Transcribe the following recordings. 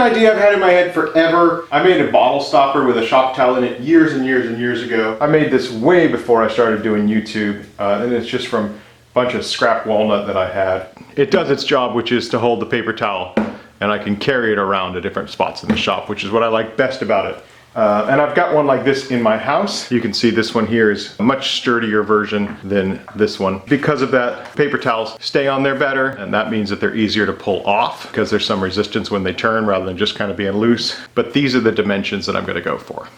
idea I've had in my head forever. I made a bottle stopper with a shop towel in it years and years and years ago. I made this way before I started doing YouTube, and it's just from a bunch of scrap walnut that I had. It does its job, which is to hold the paper towel, and I can carry it around to different spots in the shop, which is what I like best about it. And I've got one like this in my house. You can see this one here is a much sturdier version than this one. Because of that, paper towels stay on there better, and that means that they're easier to pull off because there's some resistance when they turn rather than just kind of being loose. But these are the dimensions that I'm going to go for.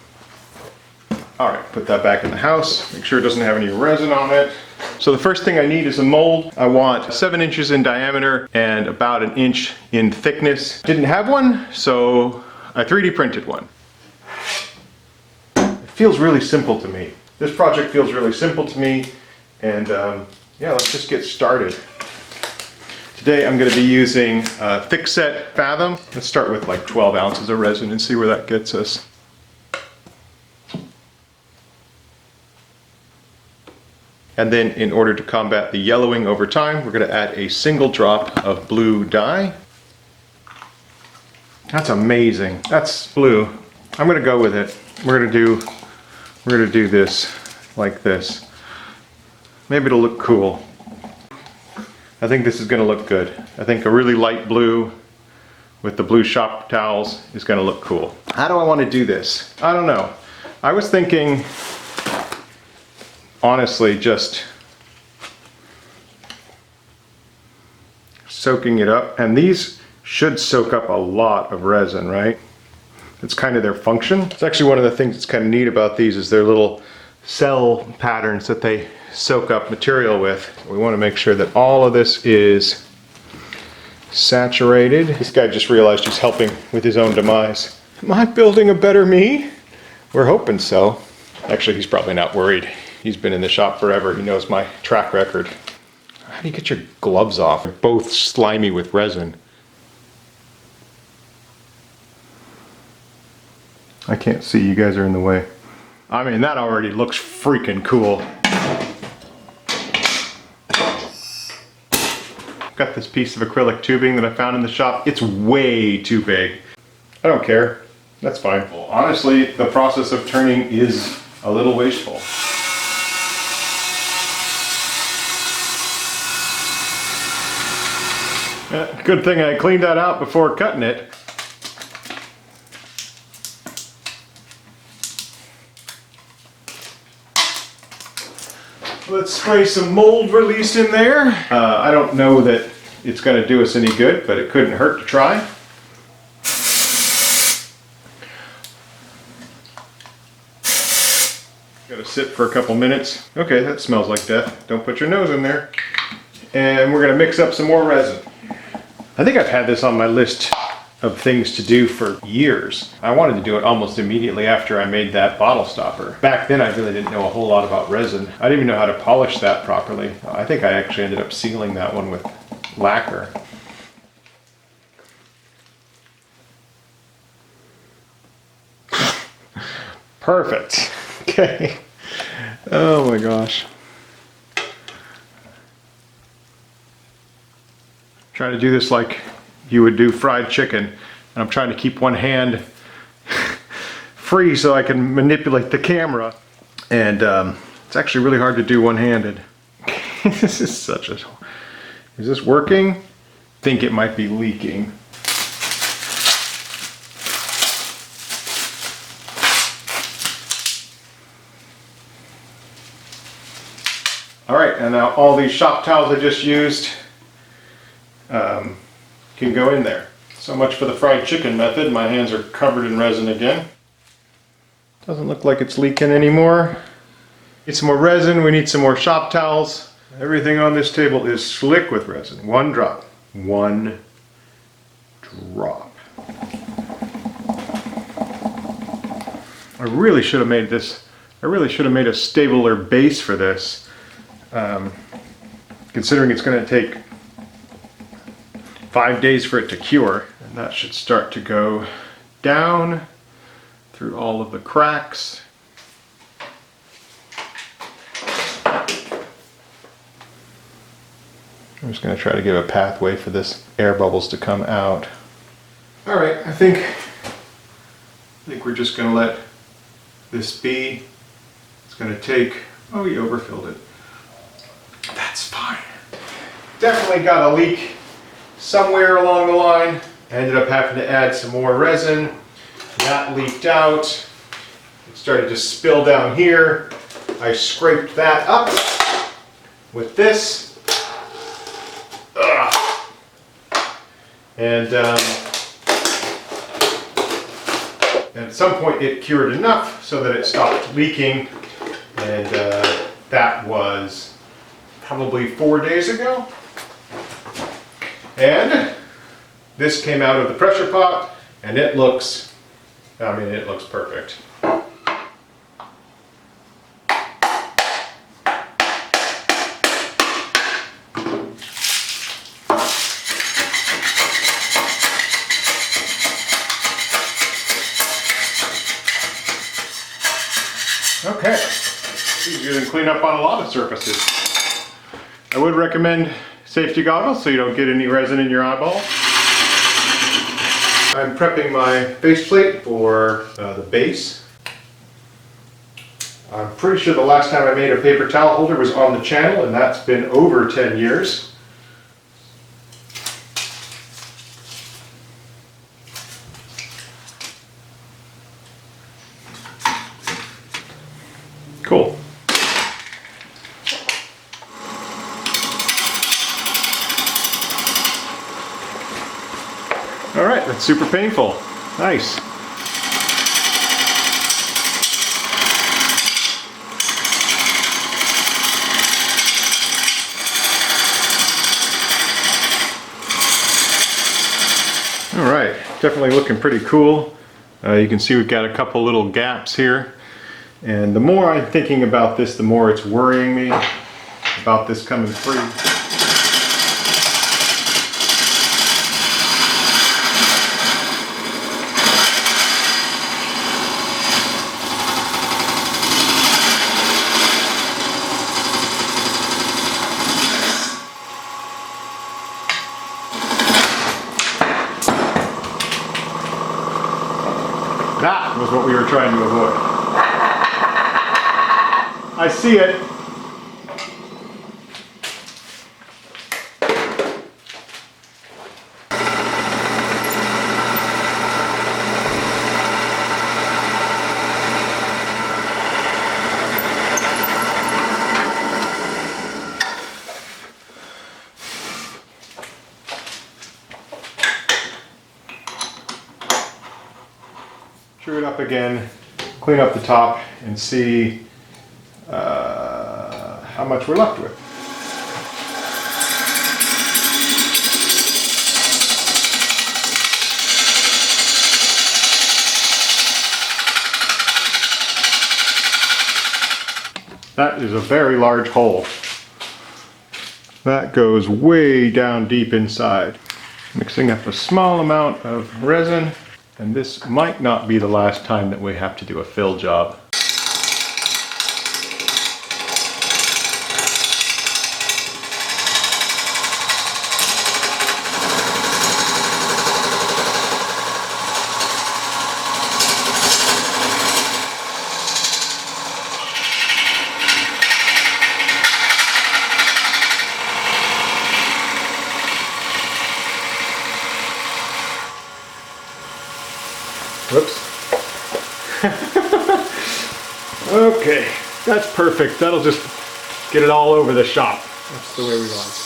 All right, put that back in the house. Make sure it doesn't have any resin on it. So the first thing I need is a mold. I want 7 inches in diameter and about 1 inch in thickness. Didn't have one, so I 3D printed one. Feels really simple to me. This project feels really simple to me, and yeah, let's just get started. Today I'm going to be using thickset Fathom. Let's start with like 12 ounces of resin and see where that gets us. And then in order to combat the yellowing over time, we're going to add a single drop of blue dye. That's amazing. That's blue. I'm going to go with it. We're going to do this like this. Maybe it'll look cool. I think this is going to look good. I think a really light blue with the blue shop towels is going to look cool. How do I want to do this? I don't know. I was thinking, honestly, just soaking it up. And these should soak up a lot of resin, right? It's kind of their function. It's actually one of the things that's kind of neat about these is their little cell patterns that they soak up material with. We want to make sure that all of this is saturated. This guy just realized he's helping with his own demise. Am I building a better me? We're hoping so. Actually, he's probably not worried. He's been in the shop forever. He knows my track record. How do you get your gloves off? They're both slimy with resin. I can't see, you guys are in the way. I mean, that already looks freaking cool. Got this piece of acrylic tubing that I found in the shop. It's way too big. I don't care. That's fine. Well, honestly, the process of turning is a little wasteful. Good thing I cleaned that out before cutting it. Let's spray some mold release in there. I don't know that it's going to do us any good, but it couldn't hurt to try. Got to sit for a couple minutes. Okay, that smells like death. Don't put your nose in there. And we're going to mix up some more resin. I think I've had this on my list of things to do for years. I wanted to do it almost immediately after I made that bottle stopper. Back then I really didn't know a whole lot about resin. I didn't even know how to polish that properly. I think I actually ended up sealing that one with lacquer. Perfect. Okay. Oh my gosh. Try to do this like you would do fried chicken, and I'm trying to keep one hand free so I can manipulate the camera, and it's actually really hard to do one-handed. This is such a... Is this working? I think it might be leaking. Alright, and now all these shop towels I just used can go in there. So much for the fried chicken method. My hands are covered in resin again. Doesn't look like it's leaking anymore. Need some more resin, we need some more shop towels. Everything on this table is slick with resin. One drop. One drop. I really should have made this, I really should have made a stabler base for this. Considering it's going to take 5 days for it to cure, and that should start to go down through all of the cracks. I'm just going to try to give a pathway for this air bubbles to come out. All right, I think we're just going to let this be. It's going to take, oh, you overfilled it. That's fine. Definitely got a leak somewhere along the line. I ended up having to add some more resin. That leaked out. It started to spill down here. I scraped that up with this. Ugh. And at some point it cured enough so that it stopped leaking. And that was probably 4 days ago. And this came out of the pressure pot and it looks, I mean, it looks perfect. Okay, easier than clean up on a lot of surfaces. I would recommend safety goggles so you don't get any resin in your eyeball. I'm prepping my faceplate for the base. I'm pretty sure the last time I made a paper towel holder was on the channel, and that's been over 10 years. Cool. All right, that's super painful. Nice. All right, definitely looking pretty cool. You can see we've got a couple little gaps here. And the more I'm thinking about this, the more it's worrying me about this coming free. That was what we were trying to avoid. I see it. Screw it up again, clean up the top, and see how much we're left with. That is a very large hole. That goes way down deep inside. Mixing up a small amount of resin, and this might not be the last time that we have to do a fill job. Whoops. Okay, that's perfect. That'll just get it all over the shop. That's the way we like it.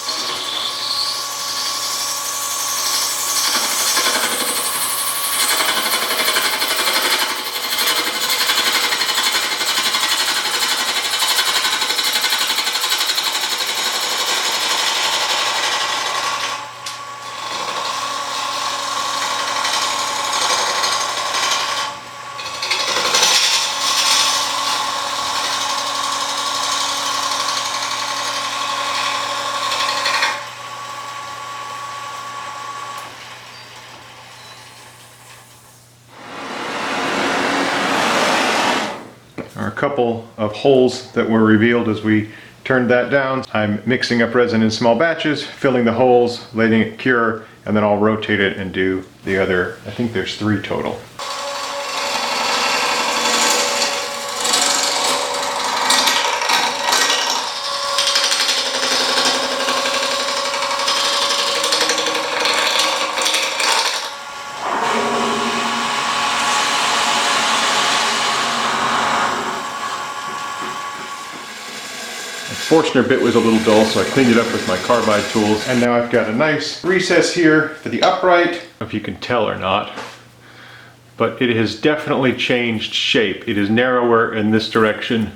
A couple of holes that were revealed as we turned that down. I'm mixing up resin in small batches, filling the holes, letting it cure, and then I'll rotate it and do the other. I think there's 3 total. Forstner bit was a little dull, so I cleaned it up with my carbide tools. And now I've got a nice recess here for the upright. I don't know if you can tell or not, but it has definitely changed shape. It is narrower in this direction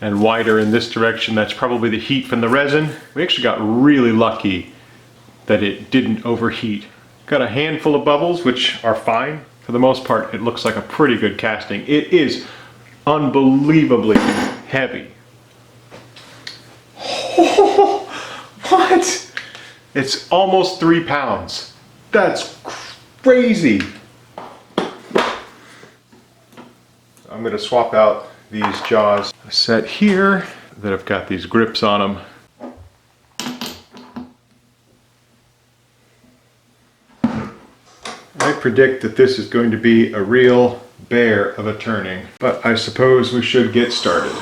and wider in this direction. That's probably the heat from the resin. We actually got really lucky that it didn't overheat. Got a handful of bubbles, which are fine. For the most part, it looks like a pretty good casting. It is unbelievably heavy. What? It's almost 3 pounds. That's crazy. I'm going to swap out these jaws. A set here that have got these grips on them. I predict that this is going to be a real bear of a turning, but I suppose we should get started.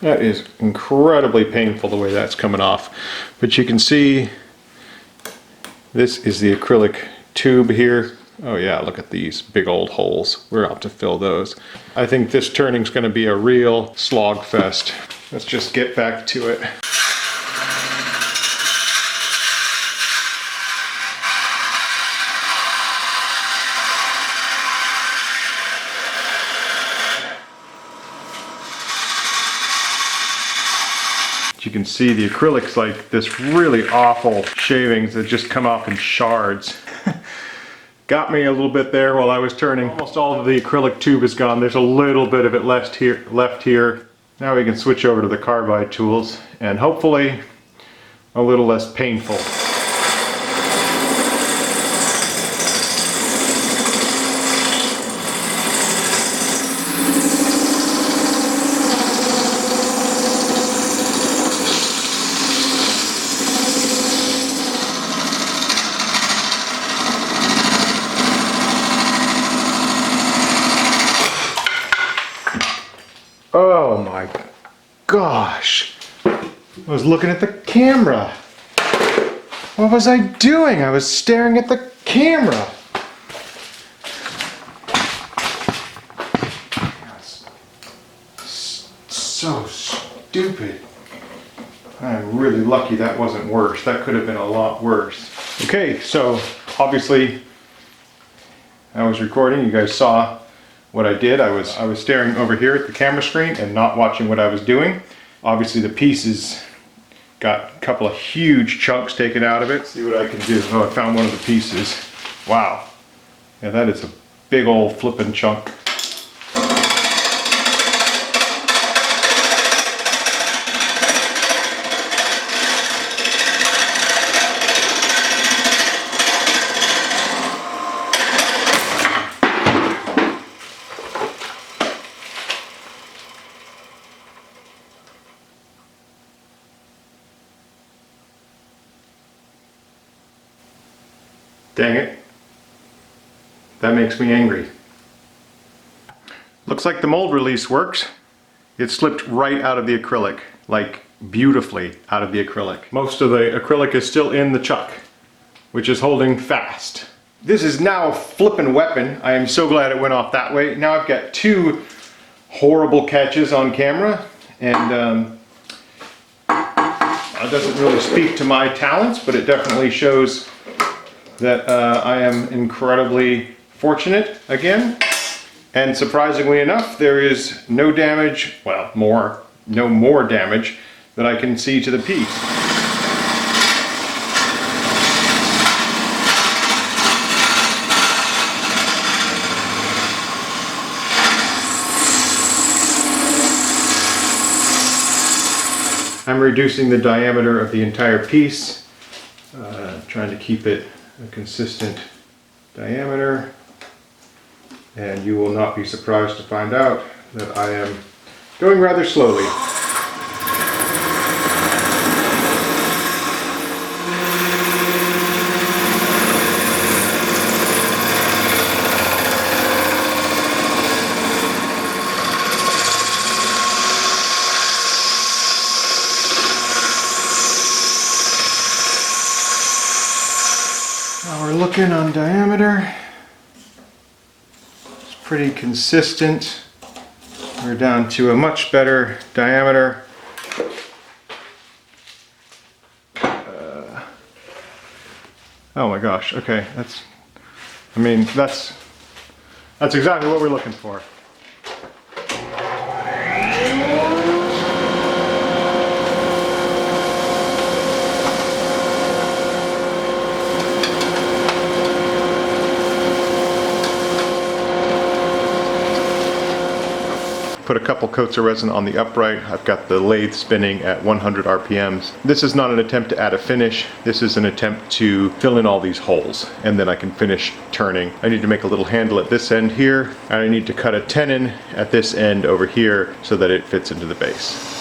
That is incredibly painful the way that's coming off. But you can see this is the acrylic tube here. Oh yeah, look at these big old holes. We're out to fill those. I think this turning's going to be a real slog fest. Let's just get back to it. You can see the acrylic's like this really awful shavings that just come off in shards. Got me a little bit there while I was turning. Almost all of the acrylic tube is gone. There's a little bit of it left here. Now we can switch over to the carbide tools and hopefully a little less painful. Oh my gosh, I was looking at the camera. What was I doing? I was staring at the camera. So stupid. I'm really lucky that wasn't worse. That could have been a lot worse. Okay, so obviously I was recording. You guys saw what I did. I was staring over here at the camera screen and not watching what I was doing. Obviously the pieces got a couple of huge chunks taken out of it. Let's see what I can do. Oh, I found one of the pieces. Wow. Yeah, that is a big old flippin' chunk. Dang it. That makes me angry. Looks like the mold release works. It slipped right out of the acrylic, like beautifully out of the acrylic. Most of the acrylic is still in the chuck, which is holding fast. This is now a flippin' weapon. I am so glad it went off that way. Now I've got 2 horrible catches on camera, and it doesn't really speak to my talents, but it definitely shows that I am incredibly fortunate again. And surprisingly enough, there is no damage, well, no more damage that I can see to the piece. I'm reducing the diameter of the entire piece, trying to keep it a consistent diameter, and you will not be surprised to find out that I am going rather slowly. Now we're looking on diameter. It's pretty consistent. We're down to a much better diameter. Oh my gosh, okay, that's exactly what we're looking for. Put a couple coats of resin on the upright. I've got the lathe spinning at 100 RPMs. This is not an attempt to add a finish. This is an attempt to fill in all these holes, and then I can finish turning. I need to make a little handle at this end here, and I need to cut a tenon at this end over here so that it fits into the base.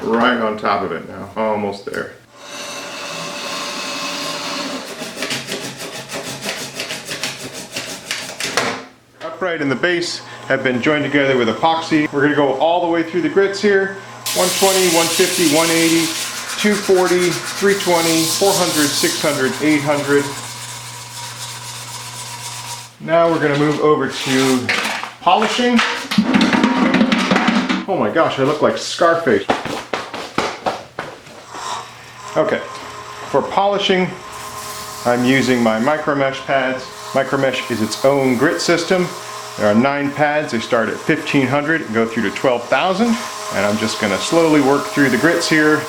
Right on top of it now, almost there. Upright and the base have been joined together with epoxy. We're going to go all the way through the grits here. 120, 150, 180, 240, 320, 400, 600, 800. Now we're going to move over to polishing. Oh my gosh, I look like Scarface. Okay, for polishing, I'm using my micro mesh pads. Micro mesh is its own grit system. There are 9 pads. They start at 1500 and go through to 12,000. And I'm just going to slowly work through the grits here.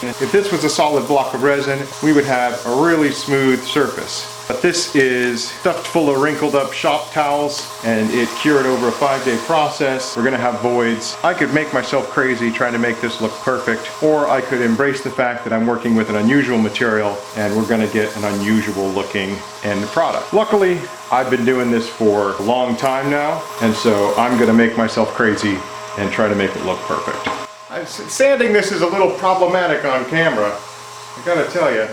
If this was a solid block of resin, we would have a really smooth surface. But this is stuffed full of wrinkled up shop towels, and it cured over a 5-day process. We're gonna have voids. I could make myself crazy trying to make this look perfect, or I could embrace the fact that I'm working with an unusual material and we're gonna get an unusual looking end product. Luckily, I've been doing this for a long time now, and so I'm gonna make myself crazy and try to make it look perfect. Sanding this is a little problematic on camera, I gotta tell you.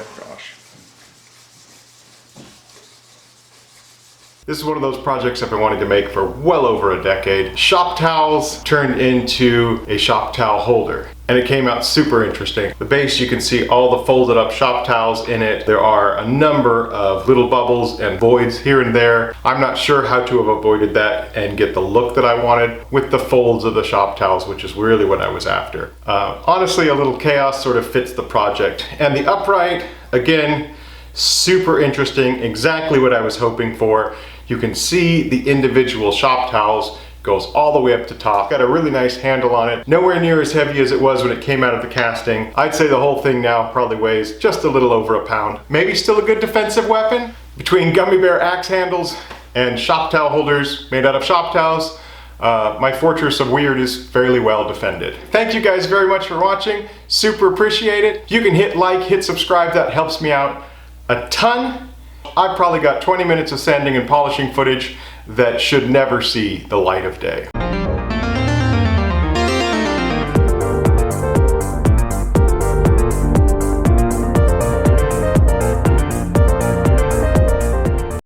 This is one of those projects I've been wanting to make for well over a decade. Shop towels turned into a shop towel holder. And it came out super interesting. The base, you can see all the folded up shop towels in it. There are a number of little bubbles and voids here and there. I'm not sure how to have avoided that and get the look that I wanted with the folds of the shop towels, which is really what I was after. Honestly, a little chaos sort of fits the project. And the upright, again, super interesting, exactly what I was hoping for. You can see the individual shop towels, goes all the way up to top. Got a really nice handle on it. Nowhere near as heavy as it was when it came out of the casting. I'd say the whole thing now probably weighs just a little over a pound. Maybe still a good defensive weapon. Between gummy bear axe handles and shop towel holders made out of shop towels, my fortress of weird is fairly well defended. Thank you guys very much for watching. Super appreciate it. You can hit like, hit subscribe, that helps me out a ton. I've probably got 20 minutes of sanding and polishing footage that should never see the light of day.